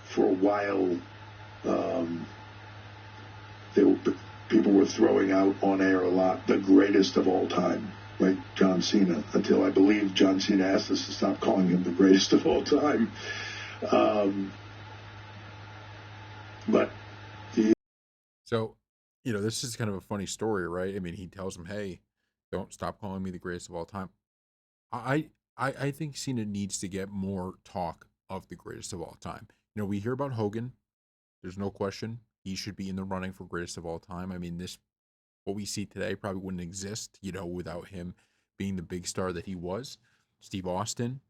for a while, um, they were, people were throwing out on air a lot the greatest of all time, like John Cena, until I believe John Cena asked us to stop calling him the greatest of all time. Um, but the So, this is kind of a funny story, right? I mean, he tells him, "Hey, don't stop calling me the greatest of all time." I I think Cena needs to get more talk of the greatest of all time. We hear about Hogan. There's no question he should be in the running for greatest of all time. I mean, this what we see today probably wouldn't exist, without him being the big star that he was. Steve Austin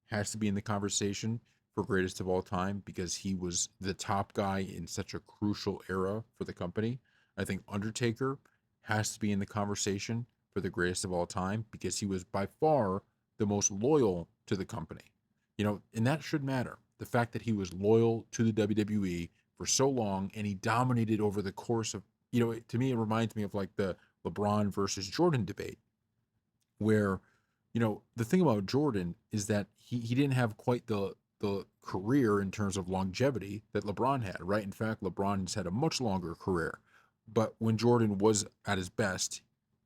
has to be in the conversation for greatest of all time because he was the top guy in such a crucial era for the company. I think Undertaker has to be in the conversation for the greatest of all time because he was by far the most loyal to the company. And that should matter. The fact that he was loyal to the WWE for so long and he dominated over the course of, to me, it reminds me of like the LeBron versus Jordan debate where the thing about Jordan is that he didn't have quite the career in terms of longevity that LeBron had, right? In fact, LeBron has had a much longer career. But when Jordan was at his best,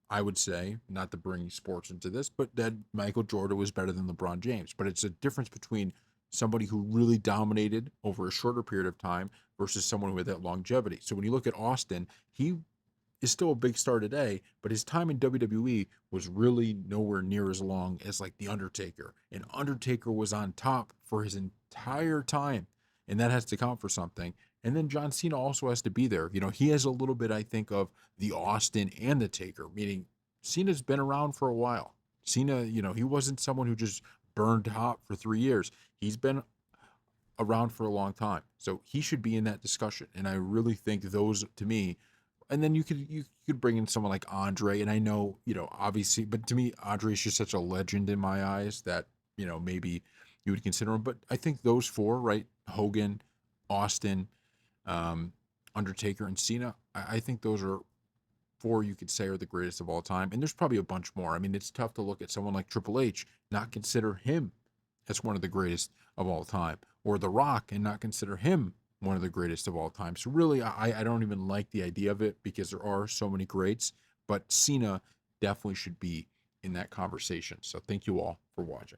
I would say, not to bring sports into this, but that Michael Jordan was better than LeBron James. But it's a difference between somebody who really dominated over a shorter period of time versus someone with that longevity. So when you look at Austin, he is still a big star today, but his time in WWE was really nowhere near as long as like The Undertaker. And Undertaker was on top for his entire time, and that has to count for something. And then John Cena also has to be there. He has a little bit, I think, of the Austin and the Taker, meaning Cena's been around for a while. Cena, he wasn't someone who just burned hot for 3 years. He's been around for a long time. So he should be in that discussion. And I really think those to me, and then you could bring in someone like Andre, and I know, obviously, but to me, Andre is just such a legend in my eyes that, maybe you would consider him. But I think those four, right? Hogan, Austin, um, Undertaker, and Cena, I think those are four you could say are the greatest of all time. And there's probably a bunch more. I mean, it's tough to look at someone like Triple H, not consider him as one of the greatest of all time, or The Rock and not consider him one of the greatest of all time. So really, I don't even like the idea of it because there are so many greats, but Cena definitely should be in that conversation. So thank you all for watching.